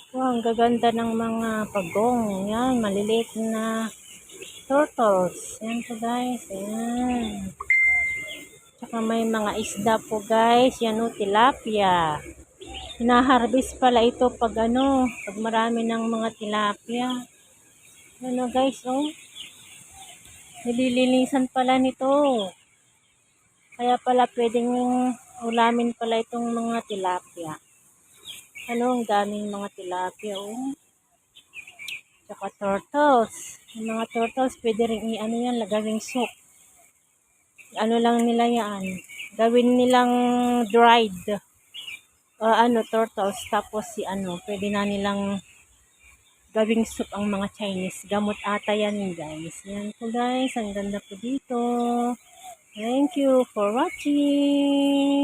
Wow, ang gaganda ng mga pagong. Yan, maliliit na turtles. Yan po guys. Yan. Tsaka may mga isda po guys. Yan o, tilapia. Hinaharvest pala ito pag pag marami ng mga tilapia. Ano guys, oh. Nililinisan pala nito. Kaya pala pwedeng ulamin pala itong mga tilapia. Ang daming mga tilapia, oh. Tsaka turtles. Yung mga turtles, pwede rin yan, lagawing soup. Lang nila yan. Gawin nilang dried. Turtles. Tapos pwede na nilang gawing soup ang mga Chinese. Gamot ata yan guys. Yan po guys. Ang ganda po dito. Thank you for watching.